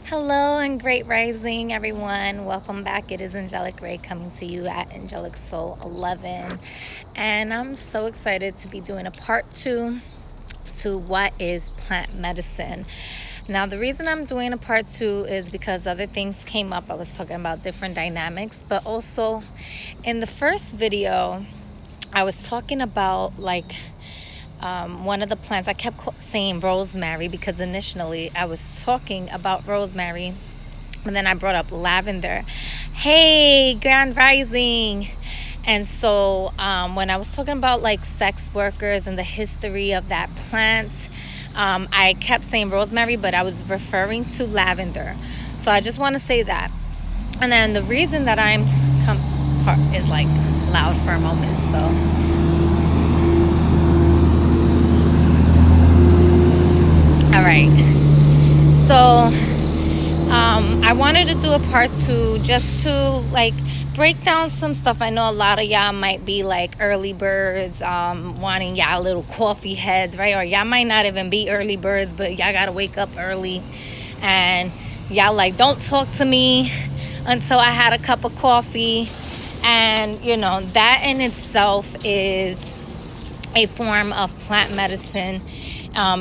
Hello and great rising, everyone. Welcome back. It is Angelic Ray coming to you at Angelic Soul 11. And I'm so excited to be doing a part 2 to what is plant medicine. Now, the reason I'm doing a part 2 is because other things came up. I was talking about different dynamics, but also in the first video, I was talking about one of the plants. I kept saying rosemary because initially I was talking about rosemary, and then I brought up lavender. Hey, grand rising. And so when I was talking about sex workers and the history of that plant, I kept saying rosemary, but I was referring to lavender. So I just want to say that. And then the reason that I'm is loud for a moment, so all right. So I wanted to do a part 2 just to break down some stuff. I know a lot of y'all might be early birds, wanting y'all little coffee heads, right? Or y'all might not even be early birds, but y'all gotta wake up early, and y'all don't talk to me until I had a cup of coffee. And that in itself is a form of plant medicine,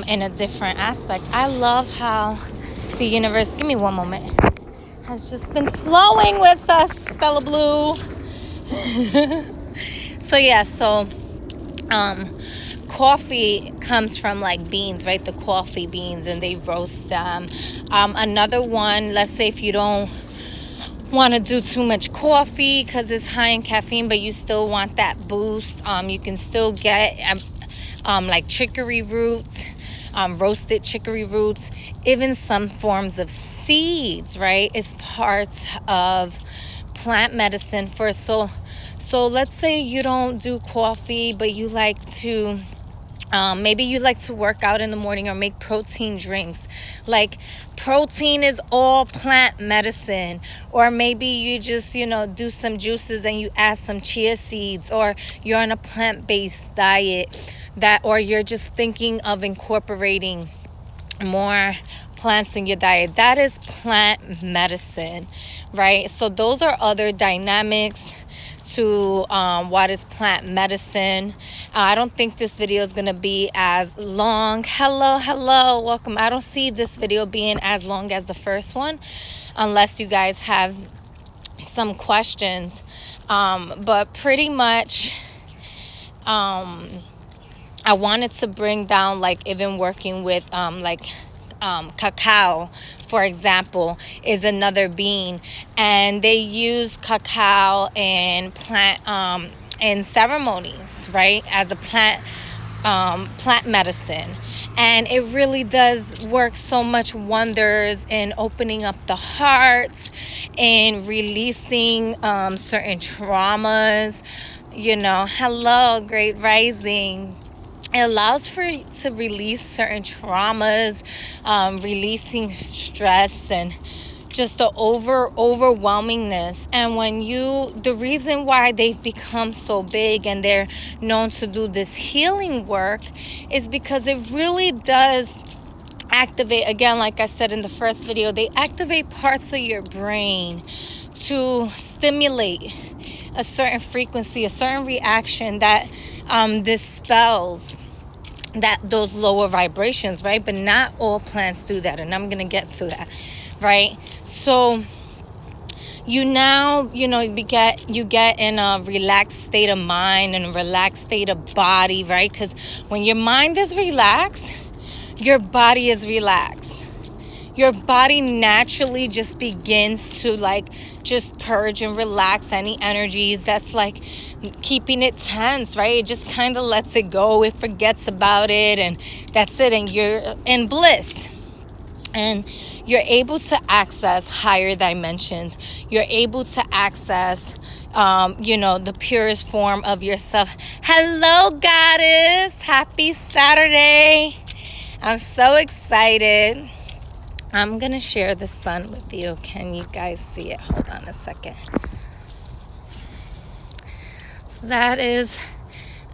in a different aspect. I love how the universe, give me one moment, has just been flowing with us, Stella Blue. So coffee comes from beans, right? The coffee beans, and they roast them. Another one, let's say if you don't want to do too much coffee because it's high in caffeine, but you still want that boost, you can still get chicory roots, roasted chicory roots, even some forms of seeds, right? It's part of plant medicine. So let's say you don't do coffee, but you like to maybe you like to work out in the morning or make protein drinks. Protein is all plant medicine. Or maybe you just do some juices and you add some chia seeds, or you're on a plant-based diet, or you're just thinking of incorporating more plants in your diet. That is plant medicine, right? So those are other dynamics to what is plant medicine. I don't think this video is going to be as long. Hello, welcome. I don't see this video being as long as the first one, unless you guys have some questions. But pretty much, I wanted to bring down even working with cacao, for example, is another bean, and they use cacao in in ceremonies, right, as a plant medicine. And it really does work so much wonders in opening up the heart, in releasing certain traumas. Hello, great rising. It allows to release certain traumas, releasing stress and just the overwhelmingness. And the reason why they've become so big and they're known to do this healing work is because it really does activate, again, like I said in the first video, they activate parts of your brain to stimulate a certain frequency, a certain reaction that dispels those lower vibrations, right? But not all plants do that, and I'm gonna get to that, right? So you get in a relaxed state of mind and a relaxed state of body, right? Because when your mind is relaxed, your body is relaxed. Your body naturally just begins to just purge and relax any energies that's keeping it tense, right? It just kind of lets it go. It forgets about it, and that's it. And you're in bliss. And you're able to access higher dimensions. You're able to access, the purest form of yourself. Hello, goddess. Happy Saturday. I'm so excited. I'm going to share the sun with you. Can you guys see it? Hold on a second. So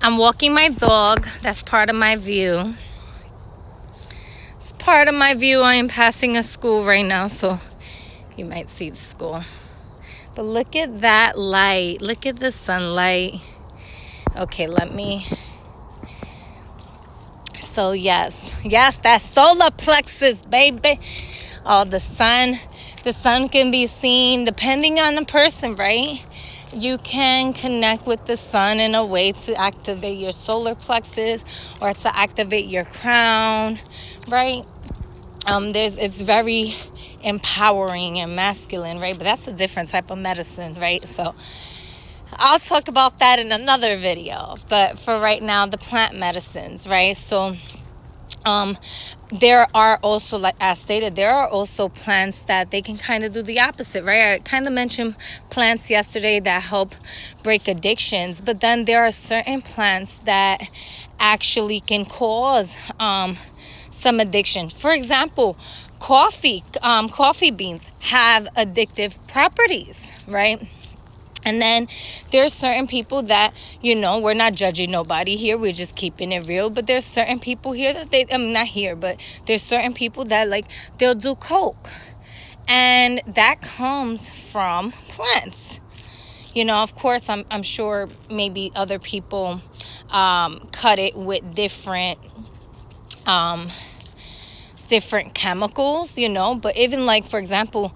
I'm walking my dog. That's part of my view. part of my view. I am passing a school right now, so you might see the school. But look at that light. Look at the sunlight. Okay, so yes, that solar plexus, baby. Oh, the sun can be seen depending on the person, right? You can connect with the sun in a way to activate your solar plexus or to activate your crown, right? It's very empowering and masculine, right? But that's a different type of medicine, right? So I'll talk about that in another video. But for right now, the plant medicines, right? So there are also, like as stated, there are also plants that they can kind of do the opposite, right? I kind of mentioned plants yesterday that help break addictions, but then there are certain plants that actually can cause some addiction. For example, coffee beans have addictive properties, right? And then there's certain people that, we're not judging nobody here. We're just keeping it real. But there's certain people here that not here, but there's certain people that they'll do coke. And that comes from plants. Of course, I'm sure maybe other people cut it with different chemicals, but even for example,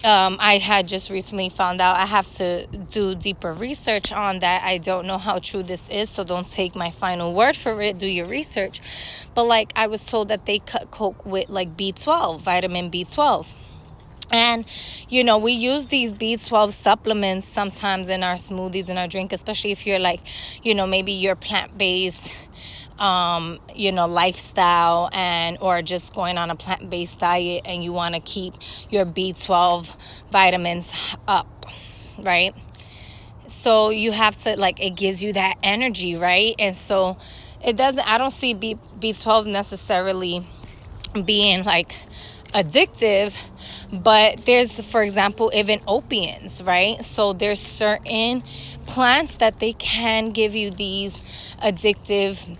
I had just recently found out, I have to do deeper research on that. I don't know how true this is, so don't take my final word for it. Do your research. But I was told that they cut coke with B12, vitamin B12. And, we use these B12 supplements sometimes in our smoothies, in our drink, especially if you're maybe you're plant-based, lifestyle or just going on a plant-based diet and you want to keep your B12 vitamins up, right? So you have to it gives you that energy, right? And so I don't see B12 necessarily being addictive, but there's, for example, even opiates, right? So there's certain plants that they can give you these addictive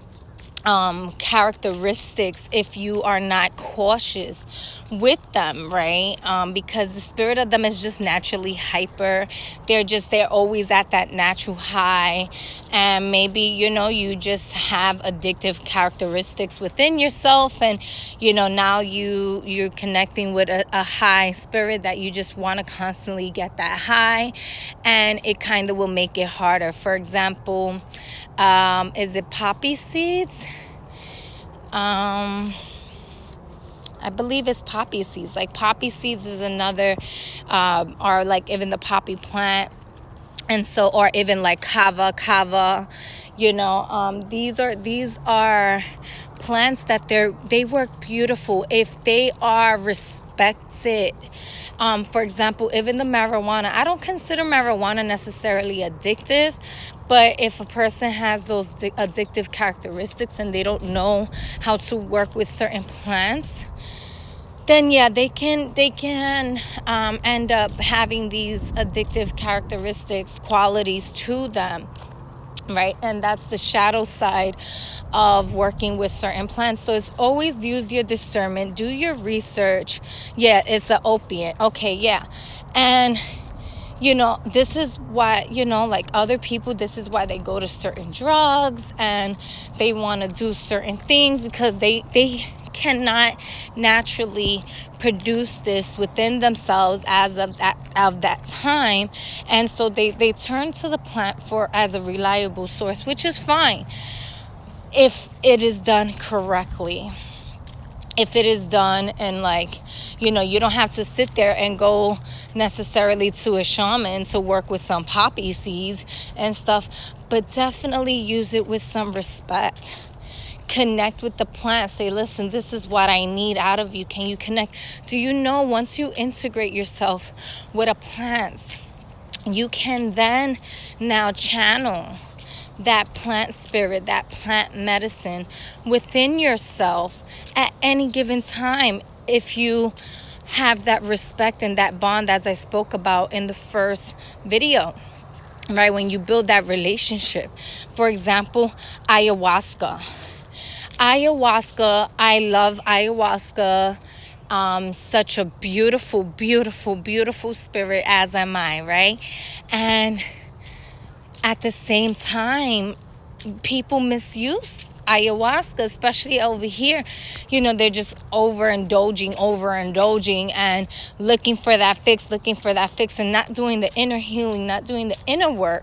characteristics if you are not cautious with them, right? Because the spirit of them is just naturally hyper. They're always at that natural high, and maybe you just have addictive characteristics within yourself, and now you're connecting with a high spirit that you just want to constantly get that high, and it kind of will make it harder. For example, is it poppy seeds? I believe it's poppy seeds. Poppy seeds is another, or even the poppy plant, and so, or even kava. These are plants that they work beautiful if they are respected. For example, even the marijuana. I don't consider marijuana necessarily addictive, but if a person has those addictive characteristics and they don't know how to work with certain plants, then yeah, they can end up having these addictive characteristics, qualities to them, right? And that's the shadow side of working with certain plants. So it's always use your discernment, do your research. Yeah, it's an opiate. Okay, yeah. And this is why, other people, this is why they go to certain drugs and they want to do certain things, because they cannot naturally produce this within themselves as of that time. And so they turn to the plant as a reliable source, which is fine if it is done correctly. If it is done and you don't have to sit there and go necessarily to a shaman to work with some poppy seeds and stuff, but definitely use it with some respect. Connect with the plant. Say, listen, this is what I need out of you. Can you connect? Do you know, once you integrate yourself with a plant, you can then now channel that plant spirit, that plant medicine within yourself at any given time, if you have that respect and that bond, as I spoke about in the first video, right? When you build that relationship. For example, ayahuasca. Ayahuasca, I love ayahuasca. Such a beautiful, beautiful, beautiful spirit, as am I, right? And at the same time, people misuse ayahuasca, especially over here. They're just overindulging and looking for that fix, and not doing the inner healing, not doing the inner work.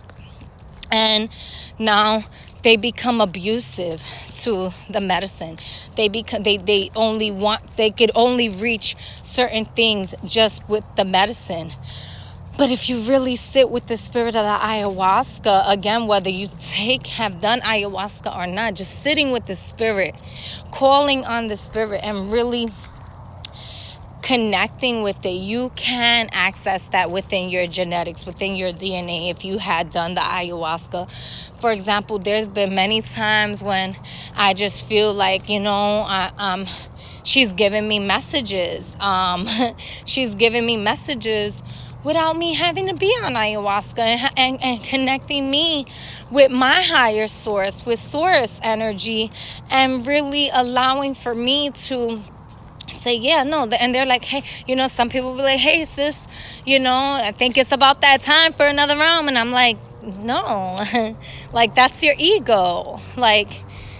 And now they become abusive to the medicine. They could only reach certain things just with the medicine. But if you really sit with the spirit of the ayahuasca, again, whether you have done ayahuasca or not, just sitting with the spirit, calling on the spirit, and really connecting with it, you can access that within your genetics, within your DNA, if you had done the ayahuasca. For example, there's been many times when I just feel like, she's giving me messages. She's giving me messages without me having to be on ayahuasca, and connecting me with my higher source, with source energy, and really allowing for me to say, yeah, no. And they're like, hey, some people be like, hey, sis, I think it's about that time for another round. And I'm like, no, like, that's your ego. Like,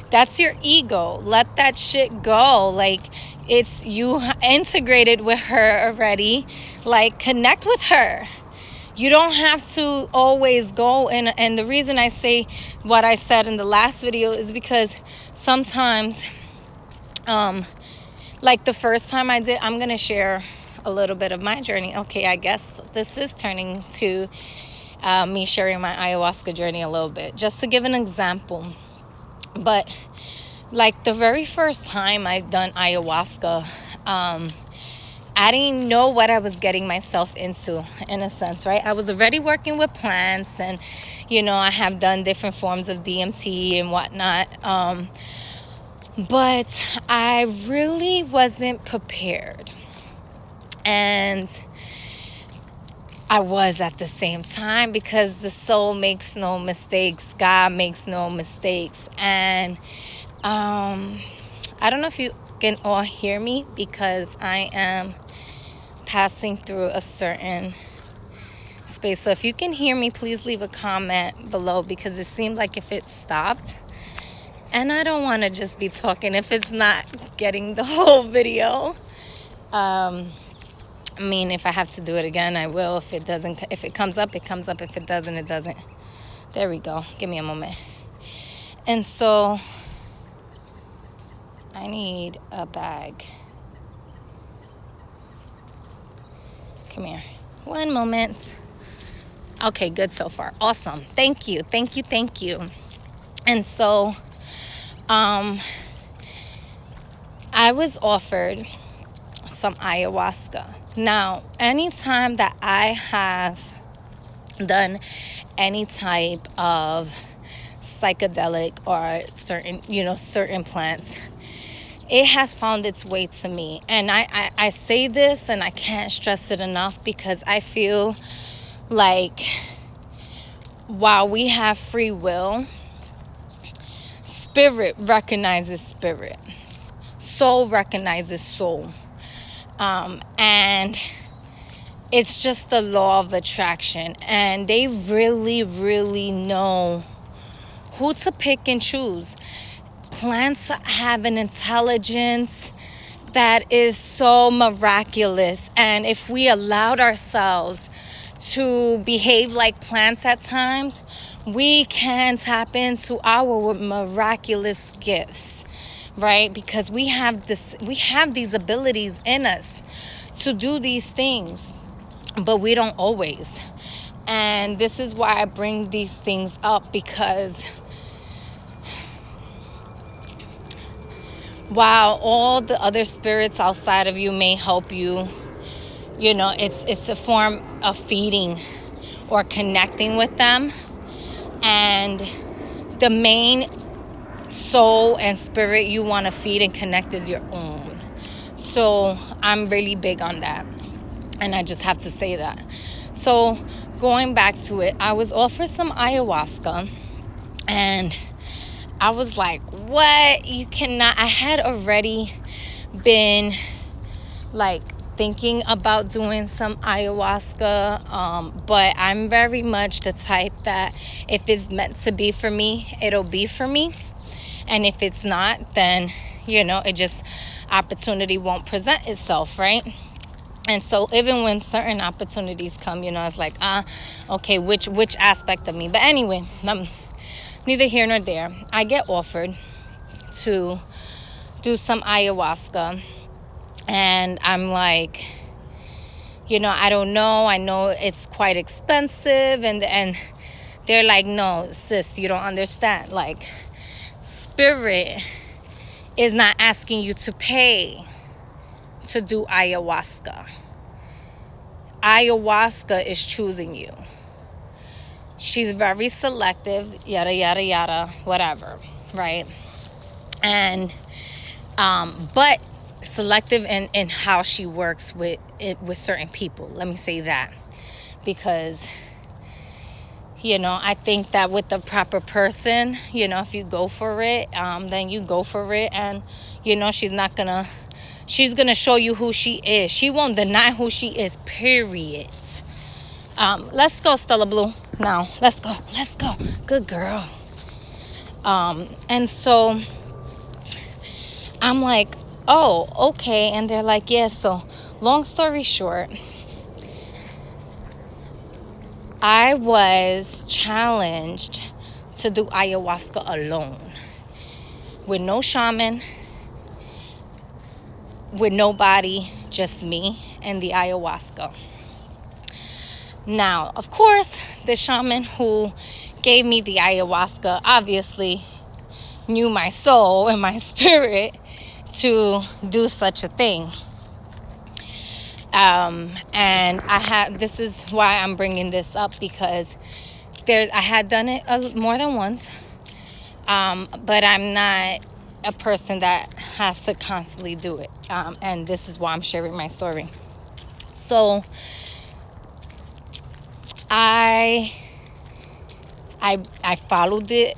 that's your ego. Let that shit go. Like, it's you integrated with her already. Like, connect with her. You don't have to always go. And the reason I say what I said in the last video is because sometimes, like the first time I did, I'm going to share a little bit of my journey. Okay, I guess this is turning to me sharing my ayahuasca journey a little bit, just to give an example. But like the very first time I've done ayahuasca, I didn't know what I was getting myself into, in a sense, right? I was already working with plants, and, I have done different forms of DMT and whatnot. But I really wasn't prepared. And I was at the same time, because the soul makes no mistakes. God makes no mistakes. And I don't know if you can all hear me, because I am passing through a certain space. So if you can hear me, please leave a comment below, because it seemed like if it stopped, and I don't want to just be talking if it's not getting the whole video. If I have to do it again, I will. If it comes up, it comes up. If it doesn't, it doesn't. There we go. Give me a moment. And so I need a bag. Come here. One moment. Okay, good so far. Awesome. Thank you. And so I was offered some ayahuasca. Now, anytime that I have done any type of psychedelic or certain plants, it has found its way to me. And I say this, and I can't stress it enough, because I feel like while we have free will, spirit recognizes spirit, soul recognizes soul, and it's just the law of attraction. And they really, really know who to pick and choose. Plants have an intelligence that is so miraculous, and if we allowed ourselves to behave like plants at times, we can tap into our miraculous gifts, right? Because we have these abilities in us to do these things, but we don't always. And this is why I bring these things up, because while all the other spirits outside of you may help you, it's a form of feeding or connecting with them. And the main soul and spirit you want to feed and connect is your own. So I'm really big on that. And I just have to say that. So going back to it, I was offered some ayahuasca, and I was like, what? You cannot. I had already been like thinking about doing some ayahuasca, but I'm very much the type that if it's meant to be for me, it'll be for me. And if it's not, then, it just, opportunity won't present itself, right? And so even when certain opportunities come, it's like, okay, which aspect of me? But anyway, neither here nor there. I get offered to do some ayahuasca, and I'm like, I don't know. I know it's quite expensive, and they're like, no, sis, you don't understand. Like, spirit is not asking you to pay to do ayahuasca. Ayahuasca is choosing you. She's very selective, yada, yada, yada, whatever, right? And, but selective in how she works with certain people. Let me say that. Because, I think that with the proper person, if you go for it, then you go for it. And, she's gonna show you who she is. She won't deny who she is, period. Let's go, Stella Blue. Now, let's go. Good girl. And so I'm like, oh, okay. And they're like, yeah, so long story short, I was challenged to do ayahuasca alone, with no shaman, with nobody, just me and the ayahuasca. Now, of course, the shaman who gave me the ayahuasca obviously knew my soul and my spirit to do such a thing. And this is why I'm bringing this up, because I had done it more than once, but I'm not a person that has to constantly do it, and this is why I'm sharing my story. So I followed the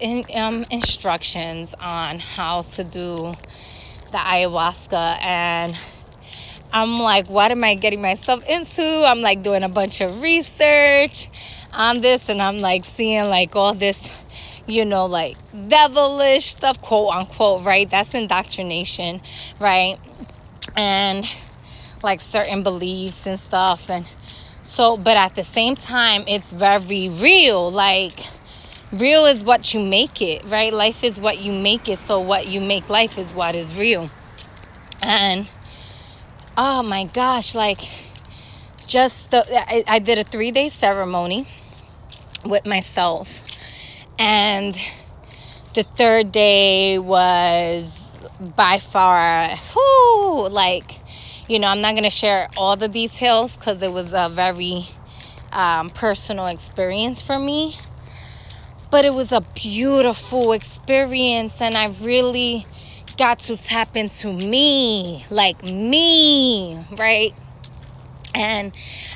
instructions on how to do the ayahuasca, and I'm like, what am I getting myself into? I'm like doing a bunch of research on this, and I'm like seeing like all this, like devilish stuff, quote unquote, right? That's indoctrination, right? And like certain beliefs and stuff. And so, but at the same time, it's very real. Like, real is what you make it, right? Life is what you make it. So what you make life is what is real. And oh my gosh, like, I did a 3-day ceremony with myself, and the third day was by far, like, I'm not going to share all the details because it was a very personal experience for me, but it was a beautiful experience, and I really got to tap into me, like me, right? And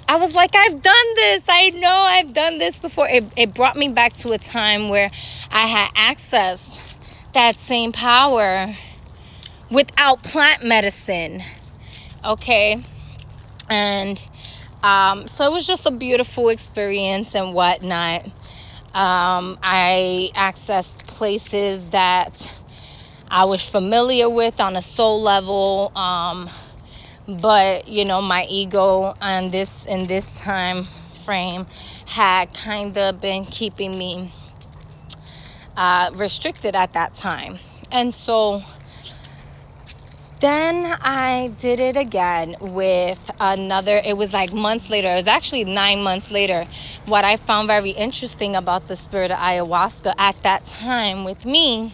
I was like, I've done this. I know I've done this before. It brought me back to a time where I had accessed that same power without plant medicine, okay? And so it was just a beautiful experience and whatnot. I accessed places that I was familiar with on a soul level, but my ego in this time frame had kind of been keeping me restricted at that time. And so then I did it again with another. It was like months later. It was actually 9 months later. What I found very interesting about the spirit of ayahuasca at that time with me,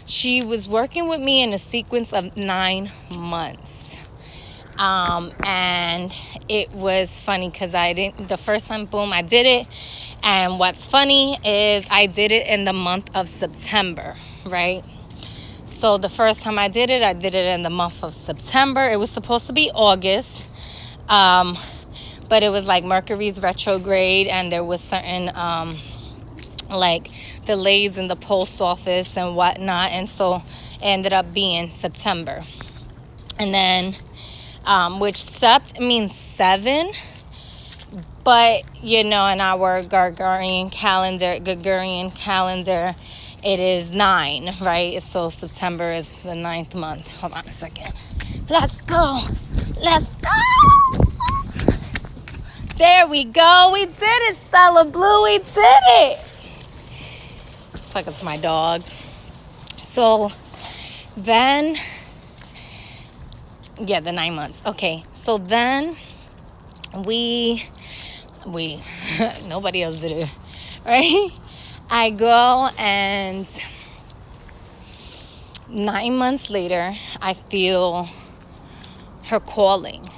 she was working with me in a sequence of 9 months. And it was funny because the first time, boom, I did it. And what's funny is I did it in the month of September, right? So the first time I did it in the month of September. It was supposed to be August. But it was like Mercury's retrograde, and there was certain like delays in the post office and whatnot, and so it ended up being September. And then which sept means 7, but in our Gregorian calendar, it is 9, right? So September is the 9th month. Hold on a second. Let's go. There we go. We did it, Stella Blue. We did it. Talking to my dog. So then, the 9 months. Okay. So then we nobody else did it, right? I go, and 9 months later, I feel her calling.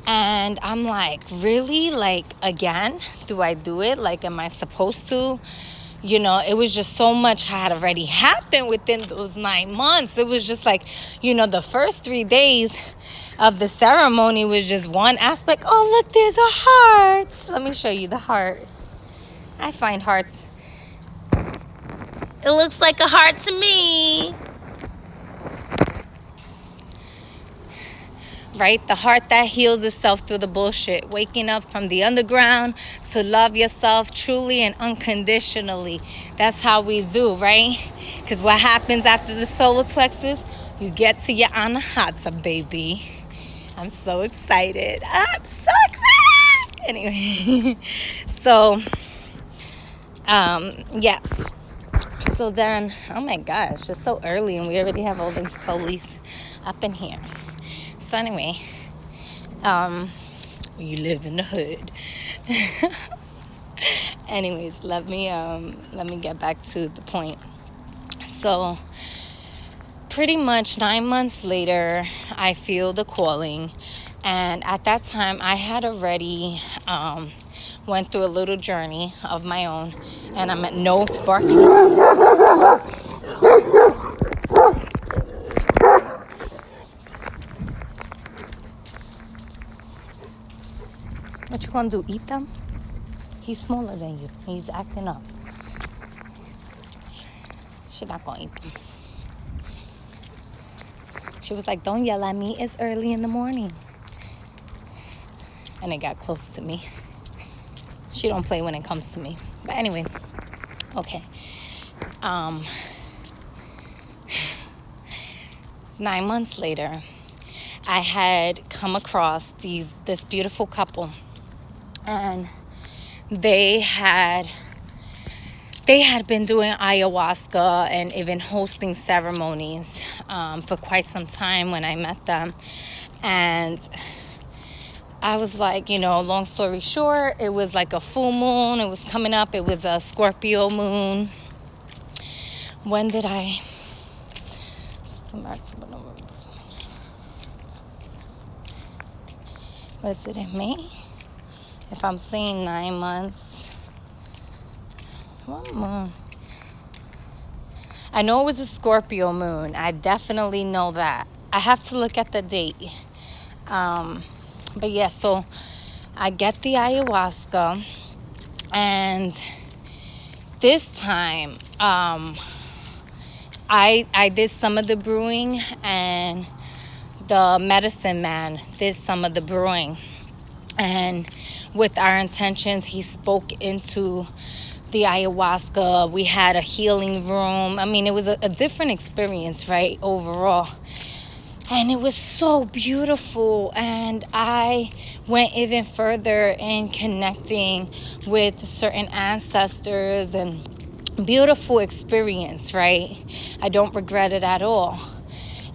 And I'm like, really? Like, again? Do I do it? Like, am I supposed to? It was just so much had already happened within those 9 months. It was just like, the first 3 days of the ceremony was just one aspect. Oh, look, there's a heart. Let me show you the heart. I find hearts. It looks like a heart to me. Right? The heart that heals itself through the bullshit. Waking up from the underground to love yourself truly and unconditionally. That's how we do, right? Because what happens after the solar plexus? You get to your anahata, baby. I'm so excited. Anyway. So, yes. So then, oh my gosh, it's so early and we already have all these police up in here. So anyway, you live in the hood. Anyways, let me get back to the point. So pretty much 9 months later, I feel the calling, and at that time I had already went through a little journey of my own, and I'm at no barking. What you gonna do, eat them? He's smaller than you. He's acting up. She's not gonna eat them. She was like, don't yell at me. It's early in the morning. And it got close to me. She don't play when it comes to me. But anyway, okay. 9 months later, I had come across this beautiful couple. And they had been doing ayahuasca and even hosting ceremonies for quite some time when I met them. And I was like, long story short, it was like a full moon. It was coming up. It was a Scorpio moon. When did I... Was it in May? If I'm saying 9 months, what moon? I know it was a Scorpio moon. I definitely know that. I have to look at the date. But yeah, so I get the ayahuasca, and this time I did some of the brewing, and the medicine man did some of the brewing. And with our intentions, he spoke into the ayahuasca. We had a healing room. I mean, it was a different experience, right, overall. And it was so beautiful. And I went even further in connecting with certain ancestors, and beautiful experience, right? I don't regret it at all.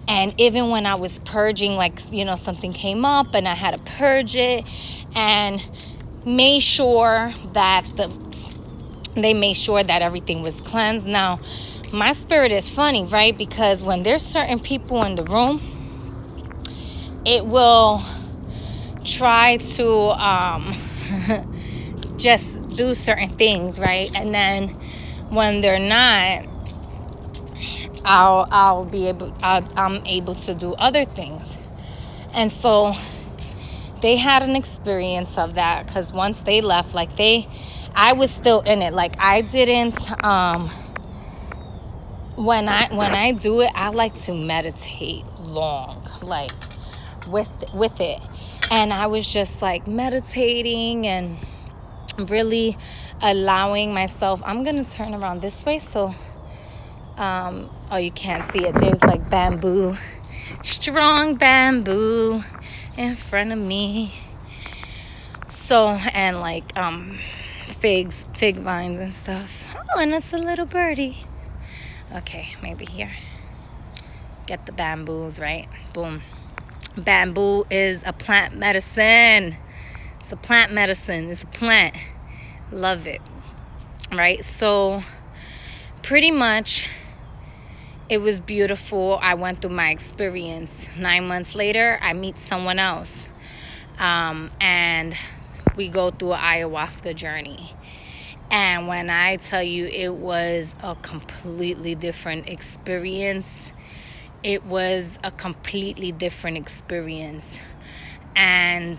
And even when I was purging, like, something came up and I had to purge it, and made sure that they made sure that everything was cleansed. Now, my spirit is funny, right? Because when there's certain people in the room, it will try to just do certain things, right? And then when they're not, I'm able to do other things. And so they had an experience of that, because once they left, like, they I was still in it. Like, I didn't when I do it, I like to meditate long, like with it. And I was just like meditating and really allowing myself. I'm gonna turn around this way so oh, you can't see it. There's like bamboo, strong bamboo in front of me. So, and like fig vines and stuff. Oh, and it's a little birdie. Okay, maybe here. Get the bamboos, right? Boom. Bamboo is a plant medicine. It's a plant medicine. It's a plant. Love it. Right? So pretty much it was beautiful. I went through my experience. 9 months later, I meet someone else. And we go through an ayahuasca journey. And when I tell you it was a completely different experience, it was a completely different experience. And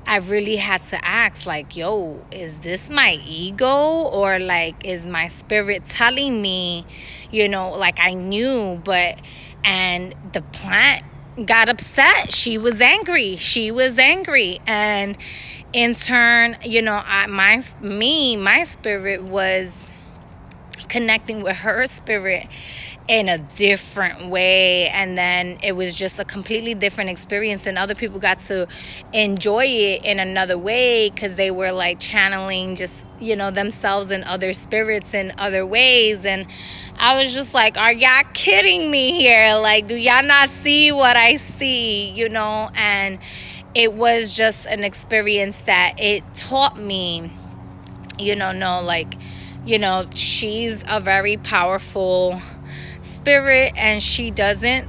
I really had to ask, like, yo, is this my ego? Or, like, is my spirit telling me, like I knew, and the plant got upset. She was angry. And in turn, my spirit was connecting with her spirit in a different way, and then it was just a completely different experience, and other people got to enjoy it in another way because they were like channeling just themselves and other spirits in other ways. And I was just like, are y'all kidding me here? Like, do y'all not see what I see? And it was just an experience that it taught me, she's a very powerful spirit, and she doesn't,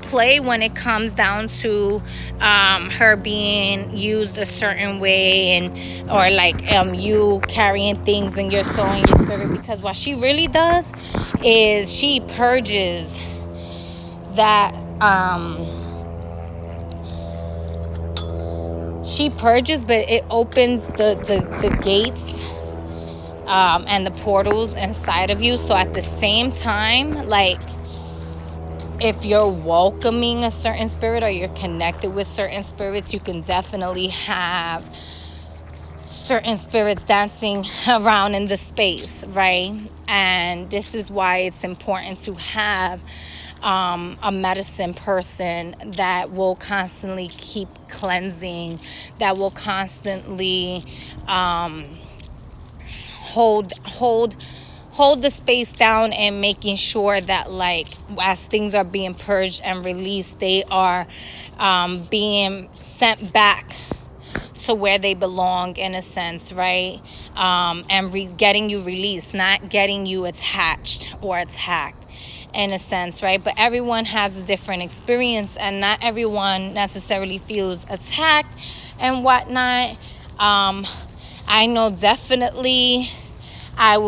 play when it comes down to her being used a certain way, or like you carrying things in your soul and your spirit, because what she really does is she purges that but it opens the gates and the portals inside of you. So at the same time, like, if you're welcoming a certain spirit or you're connected with certain spirits, you can definitely have certain spirits dancing around in the space, right? And this is why it's important to have a medicine person that will constantly keep cleansing, that will constantly hold the space down, and making sure that, like, as things are being purged and released, they are being sent back to where they belong, in a sense, right? And getting you released, not getting you attached or attacked, in a sense, right? But everyone has a different experience, and not everyone necessarily feels attacked and whatnot. I know definitely I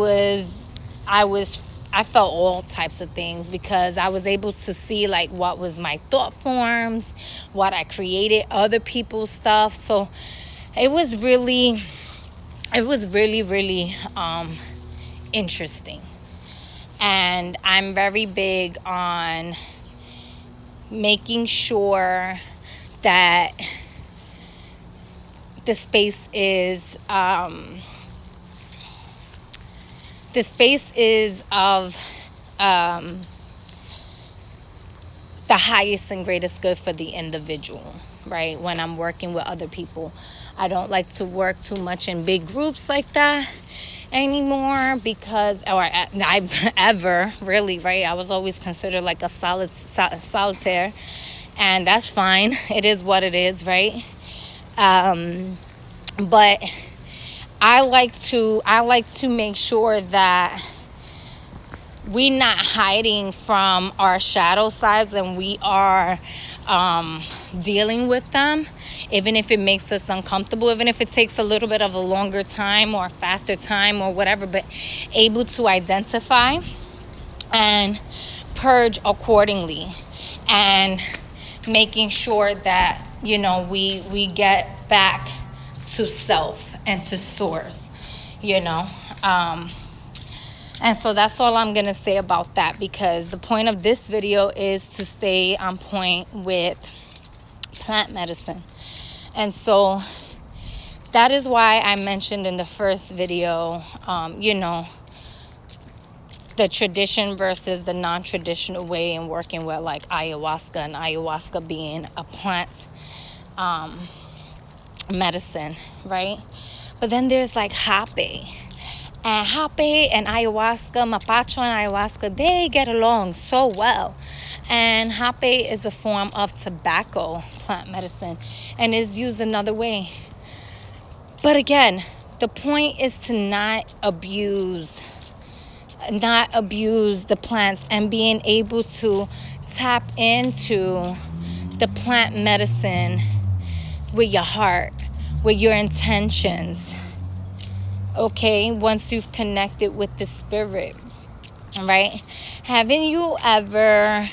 felt all types of things, because I was able to see, like, what was my thought forms, what I created, other people's stuff. So it was really interesting. And I'm very big on making sure that the space is of the highest and greatest good for the individual, right? When I'm working with other people, I don't like to work too much in big groups like that anymore, because, or I ever really, right? I was always considered like a solitaire, and that's fine. It is what it is, right? But I like to make sure that we not hiding from our shadow sides, and we are dealing with them, even if it makes us uncomfortable, even if it takes a little bit of a longer time or faster time or whatever, but able to identify and purge accordingly, and making sure that, we get back to self and to source. you know. And so that's all I'm going to say about that, because the point of this video is to stay on point with plant medicine. And so that is why I mentioned in the first video, the tradition versus the non-traditional way in working with like ayahuasca, and ayahuasca being a plant medicine, right? But then there's like hape. And hape and ayahuasca, mapacho and ayahuasca, they get along so well. And hape is a form of tobacco plant medicine and is used another way. But again, the point is to not abuse the plants, and being able to tap into the plant medicine with your heart, with your intentions. Okay, once you've connected with the spirit, right? Haven't you ever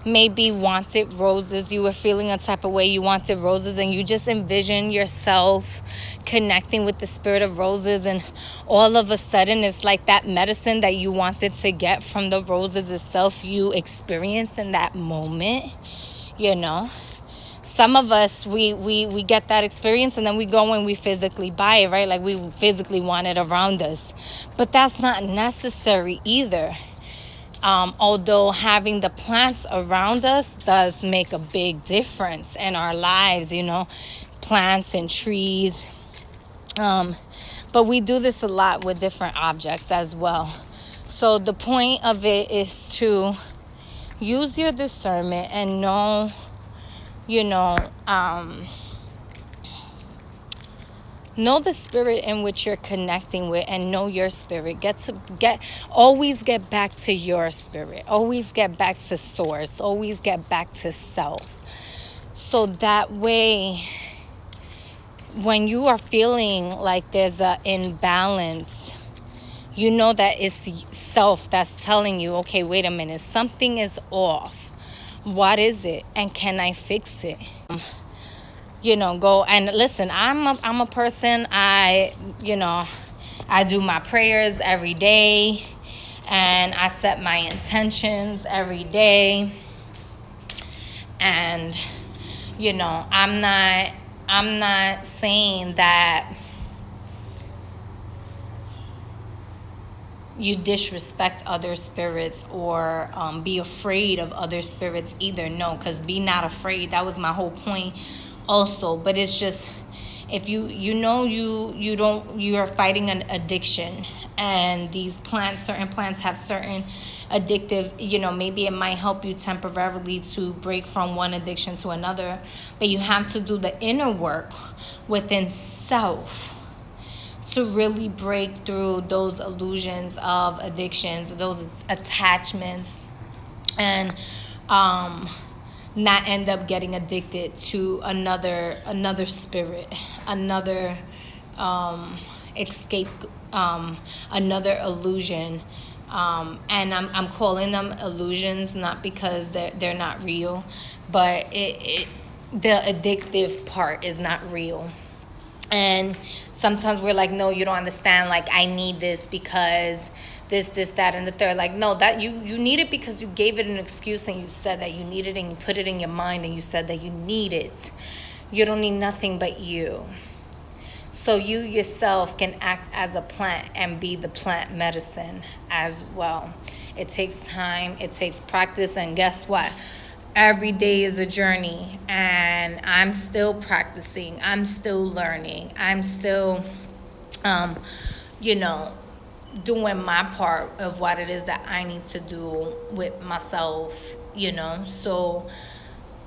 maybe wanted roses? You were feeling a type of way, you wanted roses, and you just envision yourself connecting with the spirit of roses, and all of a sudden it's like that medicine that you wanted to get from the roses itself, you experience in that moment, Some of us, we get that experience, and then we go and we physically buy it, right? Like we physically want it around us. But that's not necessary either. Although having the plants around us does make a big difference in our lives, plants and trees. But we do this a lot with different objects as well. So the point of it is to use your discernment and know, know the spirit in which you're connecting with, and know your spirit. Always get back to your spirit. Always get back to source. Always get back to self. So that way, when you are feeling like there's an imbalance, you know that it's self that's telling you, okay, wait a minute, something is off. What is it? And can I fix it? Go and listen. I'm a person. I do my prayers every day, and I set my intentions every day. And I'm not saying that you disrespect other spirits or be afraid of other spirits either. No, because be not afraid. That was my whole point also. But it's just, if you are fighting an addiction, and these certain plants have certain addictive, maybe it might help you temporarily to break from one addiction to another, but you have to do the inner work within self to really break through those illusions of addictions, those attachments, and not end up getting addicted to another spirit, another escape, another illusion. And I'm calling them illusions not because they're not real, but the addictive part is not real. And sometimes we're like, no, you don't understand. Like, I need this because this, that, and the third. Like, no, that you need it because you gave it an excuse, and you said that you need it, and you put it in your mind, and you said that you need it. You don't need nothing but you. So you yourself can act as a plant and be the plant medicine as well. It takes time. It takes practice. And guess what? Every day is a journey, and I'm still practicing. I'm still learning. I'm still, doing my part of what it is that I need to do with myself, So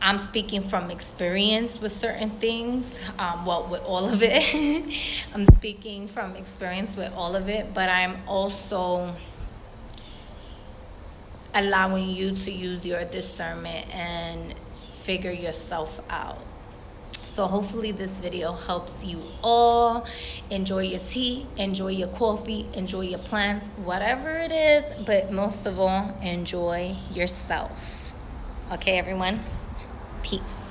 I'm speaking from experience with certain things, with all of it. I'm speaking from experience with all of it, but I'm also allowing you to use your discernment and figure yourself out. So hopefully this video helps you all. Enjoy your tea, enjoy your coffee, enjoy your plants, whatever it is, but most of all, enjoy yourself. Okay, everyone? Peace.